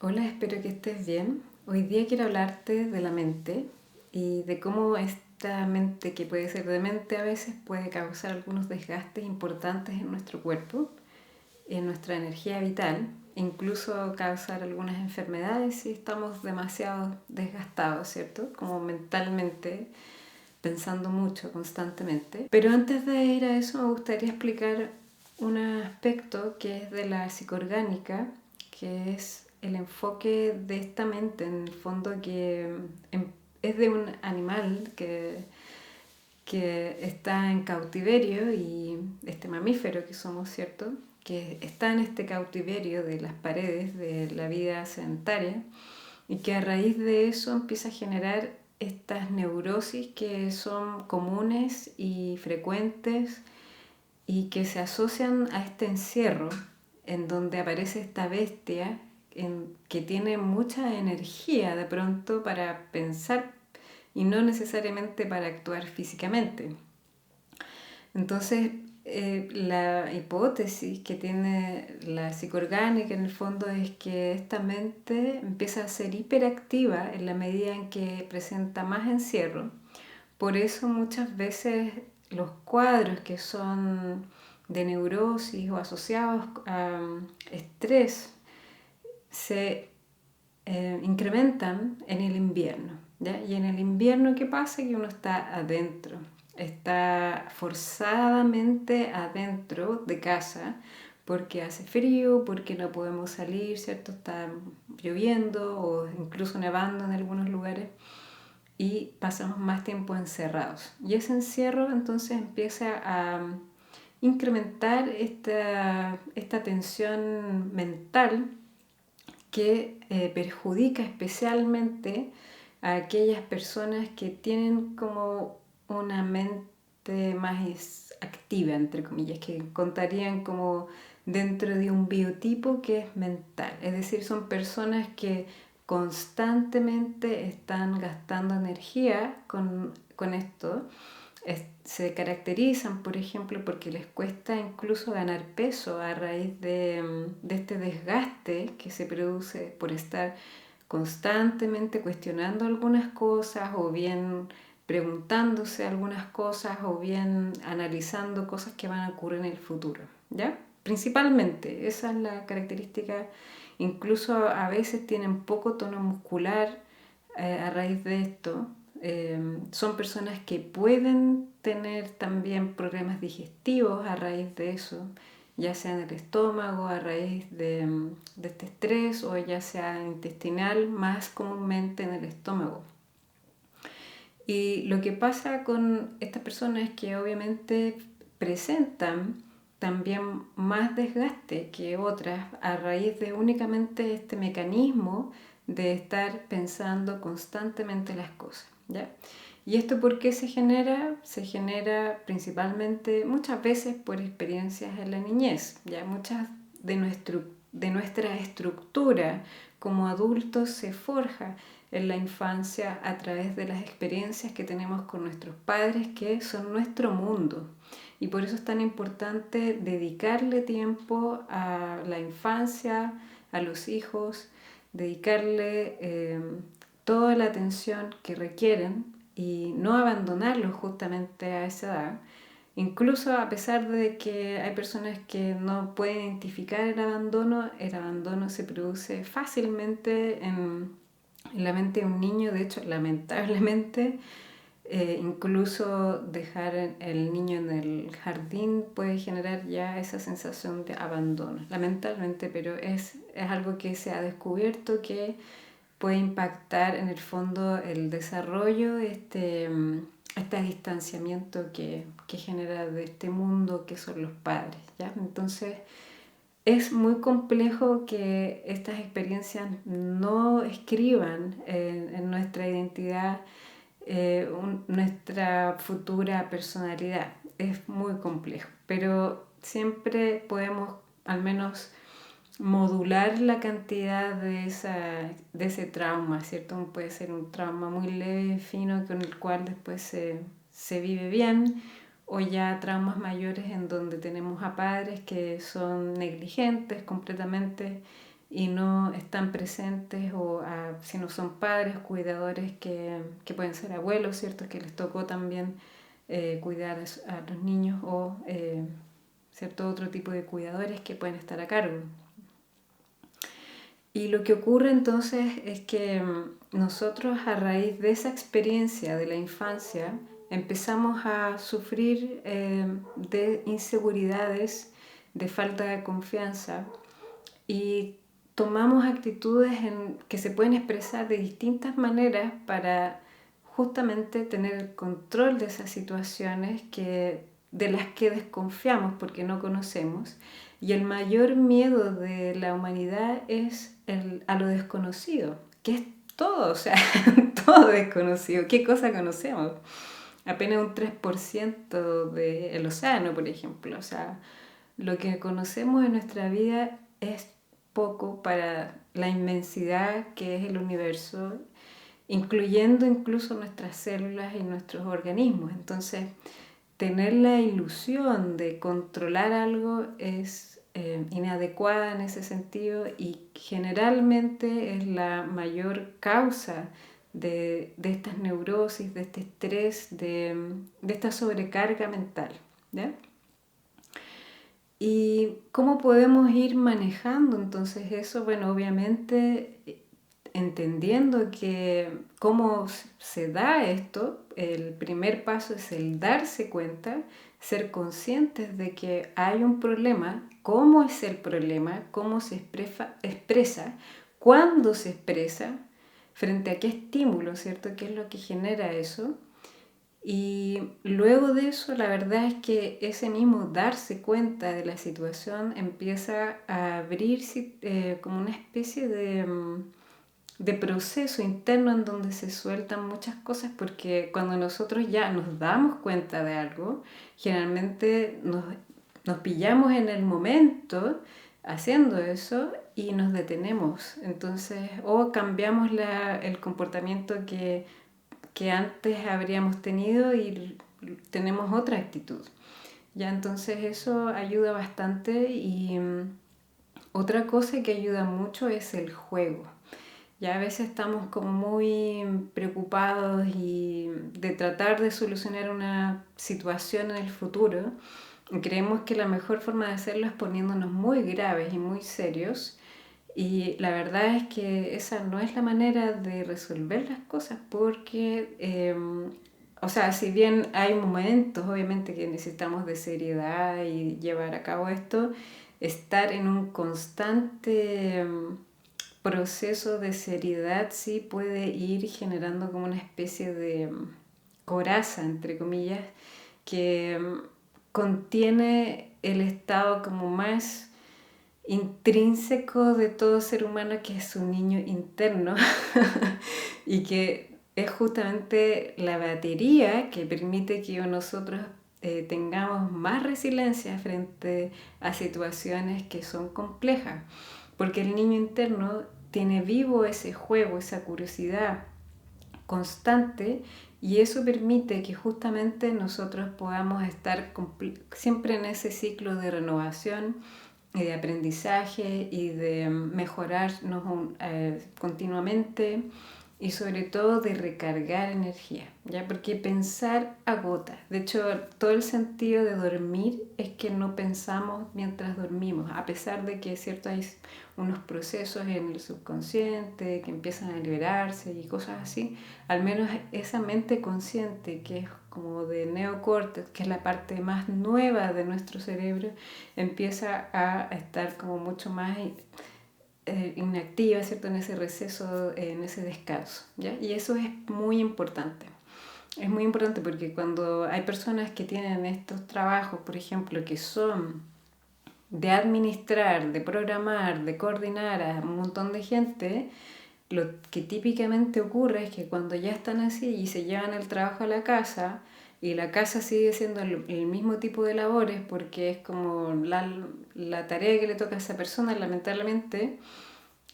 Hola, espero que estés bien. Hoy día quiero hablarte de la mente y de cómo esta mente, que puede ser demente a veces, puede causar algunos desgastes importantes en nuestro cuerpo, en nuestra energía vital, incluso causar algunas enfermedades si estamos demasiado desgastados, ¿cierto? Como mentalmente, pensando mucho constantemente. Pero antes de ir a eso, me gustaría explicar un aspecto que es de la psicoorgánica, que es el enfoque de esta mente, en el fondo que es de un animal que está en cautiverio, y este mamífero que somos, ¿cierto? Que está en este cautiverio de las paredes de la vida sedentaria y que a raíz de eso empieza a generar estas neurosis que son comunes y frecuentes y que se asocian a este encierro en donde aparece esta bestia que tiene mucha energía de pronto para pensar y no necesariamente para actuar físicamente. Entonces, la hipótesis que tiene la psicoorgánica en el fondo es que esta mente empieza a ser hiperactiva en la medida en que presenta más encierro. Por eso muchas veces los cuadros que son de neurosis o asociados a estrés se incrementan en el invierno, ¿ya? Y en el invierno, ¿qué pasa? Que uno está adentro, está forzadamente adentro de casa porque hace frío, porque no podemos salir, ¿cierto? Está lloviendo o incluso nevando en algunos lugares y pasamos más tiempo encerrados. Y ese encierro entonces empieza a incrementar esta tensión mental que perjudica especialmente a aquellas personas que tienen como una mente más activa, entre comillas, que contarían como dentro de un biotipo que es mental. Es decir, son personas que constantemente están gastando energía con esto. Se caracterizan, por ejemplo, porque les cuesta incluso ganar peso a raíz de este desgaste que se produce por estar constantemente cuestionando algunas cosas o bien preguntándose algunas cosas o bien analizando cosas que van a ocurrir en el futuro, ¿ya? Principalmente, esa es la característica. Incluso a veces tienen poco tono muscular a raíz de esto. Son personas que pueden tener también problemas digestivos a raíz de eso, ya sea en el estómago, a raíz de este estrés, o ya sea intestinal, más comúnmente en el estómago. Y lo que pasa con estas personas es que obviamente presentan también más desgaste que otras a raíz de únicamente este mecanismo de estar pensando constantemente las cosas, ¿ya? ¿Y esto por qué se genera? Se genera principalmente muchas veces por experiencias en la niñez, ¿ya? Muchas de nuestra estructura como adultos se forja en la infancia a través de las experiencias que tenemos con nuestros padres, que son nuestro mundo. Y por eso es tan importante dedicarle tiempo a la infancia, a los hijos, dedicarle toda la atención que requieren y no abandonarlos justamente a esa edad. Incluso a pesar de que hay personas que no pueden identificar el abandono se produce fácilmente en la mente de un niño. De hecho, lamentablemente, incluso dejar el niño en el jardín puede generar ya esa sensación de abandono, lamentablemente, pero es algo que se ha descubierto que puede impactar en el fondo el desarrollo, este distanciamiento que genera de este mundo que son los padres, ¿ya? Entonces, es muy complejo que estas experiencias no escriban en nuestra identidad, nuestra futura personalidad. Es muy complejo, pero siempre podemos al menos modular la cantidad de ese trauma, ¿cierto? Puede ser un trauma muy leve, fino, con el cual después se vive bien, o ya traumas mayores en donde tenemos a padres que son negligentes completamente y no están presentes, o si no son padres, cuidadores que pueden ser abuelos, ¿cierto? Que les tocó también cuidar a los niños, o cierto otro tipo de cuidadores que pueden estar a cargo. Y lo que ocurre entonces es que nosotros, a raíz de esa experiencia de la infancia, empezamos a sufrir de inseguridades, de falta de confianza, y tomamos actitudes que se pueden expresar de distintas maneras para justamente tener el control de esas situaciones de las que desconfiamos porque no conocemos. Y el mayor miedo de la humanidad es a lo desconocido, que es todo, o sea, todo desconocido. ¿Qué cosa conocemos? Apenas un 3% del océano, por ejemplo. O sea, lo que conocemos en nuestra vida es poco para la inmensidad que es el universo, incluyendo incluso nuestras células y nuestros organismos. Entonces, tener la ilusión de controlar algo es inadecuada en ese sentido, y generalmente es la mayor causa de estas neurosis, de este estrés, de esta sobrecarga mental, ¿ya? ¿Y cómo podemos ir manejando entonces eso? Bueno, obviamente entendiendo que cómo se da esto, el primer paso es el darse cuenta, ser conscientes de que hay un problema, cómo es el problema, cómo se expresa, cuándo se expresa, frente a qué estímulo, ¿cierto? ¿Qué es lo que genera eso? Y luego de eso, la verdad es que ese mismo darse cuenta de la situación empieza a abrirse como una especie de proceso interno en donde se sueltan muchas cosas, porque cuando nosotros ya nos damos cuenta de algo, generalmente nos pillamos en el momento haciendo eso y nos detenemos. Entonces, o cambiamos el comportamiento que antes habríamos tenido y tenemos otra actitud. Ya, entonces eso ayuda bastante. Y otra cosa que ayuda mucho es el juego. Ya a veces estamos como muy preocupados y de tratar de solucionar una situación en el futuro. Creemos que la mejor forma de hacerlo es poniéndonos muy graves y muy serios, y la verdad es que esa no es la manera de resolver las cosas, porque, o sea, si bien hay momentos, obviamente, que necesitamos de seriedad y llevar a cabo esto, estar en un constante proceso de seriedad sí puede ir generando como una especie de coraza, entre comillas, que contiene el estado como más intrínseco de todo ser humano, que es su niño interno, y que es justamente la batería que permite que nosotros tengamos más resiliencia frente a situaciones que son complejas, porque el niño interno tiene vivo ese juego, esa curiosidad constante, y eso permite que justamente nosotros podamos estar siempre en ese ciclo de renovación y de aprendizaje y de mejorarnos continuamente, y sobre todo de recargar energía, ¿ya? Porque pensar agota. De hecho, todo el sentido de dormir es que no pensamos mientras dormimos, a pesar de que es cierto, hay unos procesos en el subconsciente que empiezan a liberarse y cosas así. Al menos esa mente consciente, que es como de neocórtex, que es la parte más nueva de nuestro cerebro, empieza a estar como mucho más inactiva, ¿cierto? En ese receso, en ese descanso, ¿ya? Y eso es muy importante. Es muy importante porque cuando hay personas que tienen estos trabajos, por ejemplo, que son de administrar, de programar, de coordinar a un montón de gente, lo que típicamente ocurre es que cuando ya están así y se llevan el trabajo a la casa, y la casa sigue siendo el mismo tipo de labores, porque es como la tarea que le toca a esa persona, lamentablemente,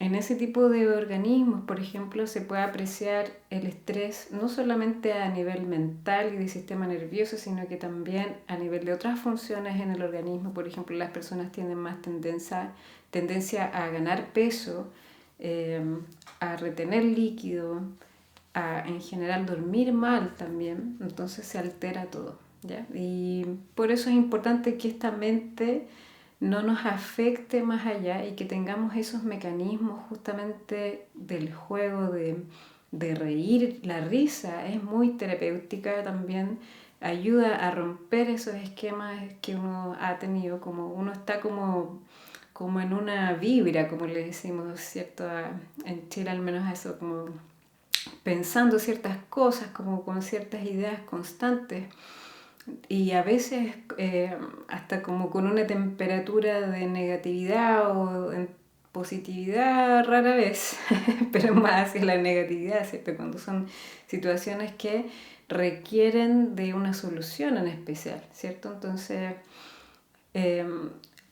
en ese tipo de organismos, por ejemplo, se puede apreciar el estrés no solamente a nivel mental y de sistema nervioso, sino que también a nivel de otras funciones en el organismo. Por ejemplo, las personas tienen más tendencia a ganar peso, eh, a retener líquido, a en general dormir mal también, entonces se altera todo, ¿ya? Y por eso es importante que esta mente no nos afecte más allá y que tengamos esos mecanismos justamente del juego, de reír. La risa es muy terapéutica también, ayuda a romper esos esquemas que uno ha tenido, como uno está como en una vibra, como le decimos, ¿cierto? En Chile al menos eso, como pensando ciertas cosas, como con ciertas ideas constantes y a veces hasta como con una temperatura de negatividad o en positividad rara vez, pero más hacia la negatividad, ¿cierto? Cuando son situaciones que requieren de una solución en especial, ¿cierto? Entonces, eh,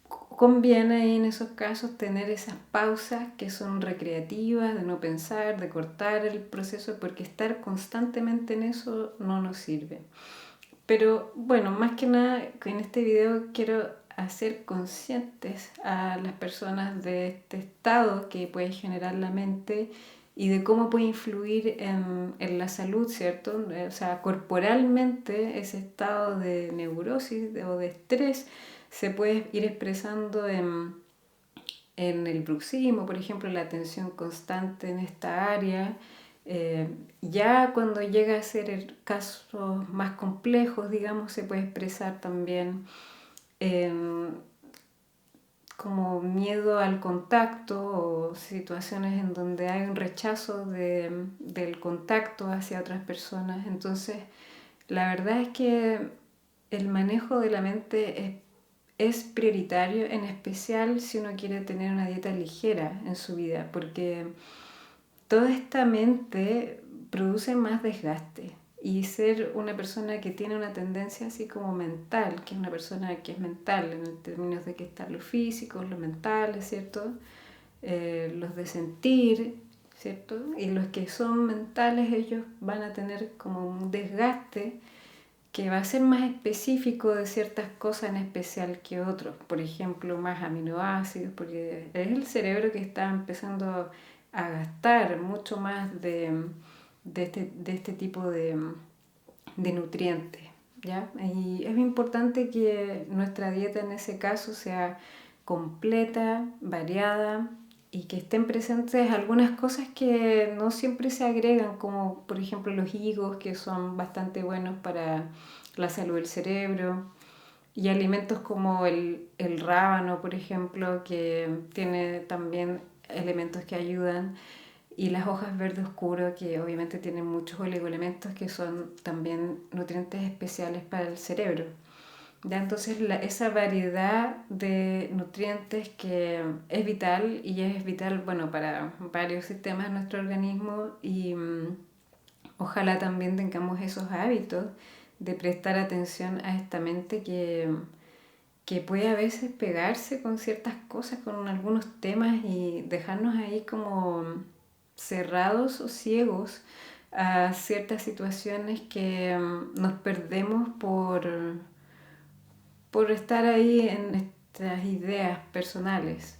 conviene ahí en esos casos tener esas pausas que son recreativas, de no pensar, de cortar el proceso, porque estar constantemente en eso no nos sirve. Pero bueno, más que nada en este video quiero hacer conscientes a las personas de este estado que puede generar la mente y de cómo puede influir en la salud, ¿cierto? O sea, corporalmente ese estado de neurosis o de estrés se puede ir expresando en el bruxismo, por ejemplo, la atención constante en esta área. Ya cuando llega a ser casos más complejos, digamos, se puede expresar también eh, como miedo al contacto o situaciones en donde hay un rechazo del contacto hacia otras personas. Entonces, la verdad es que el manejo de la mente es prioritario, en especial si uno quiere tener una dieta ligera en su vida, porque toda esta mente produce más desgaste. Y ser una persona que tiene una tendencia así como mental, que es una persona que es mental en términos de que está lo físico, lo mental, ¿cierto? Los de sentir, ¿cierto? Y los que son mentales, ellos van a tener como un desgaste que va a ser más específico de ciertas cosas en especial que otros. Por ejemplo, más aminoácidos, porque es el cerebro que está empezando a gastar mucho más de este tipo de nutrientes. ¿Ya? Y es importante que nuestra dieta en ese caso sea completa, variada y que estén presentes algunas cosas que no siempre se agregan, como por ejemplo los higos, que son bastante buenos para la salud del cerebro, y alimentos como el rábano, por ejemplo, que tiene también elementos que ayudan, y las hojas verde oscuro, que obviamente tienen muchos oligoelementos que son también nutrientes especiales para el cerebro. Ya entonces esa variedad de nutrientes que es vital y es vital, bueno, para varios sistemas de nuestro organismo y ojalá también tengamos esos hábitos de prestar atención a esta mente que puede a veces pegarse con ciertas cosas, con algunos temas y dejarnos ahí como cerrados o ciegos a ciertas situaciones que nos perdemos por estar ahí en nuestras ideas personales,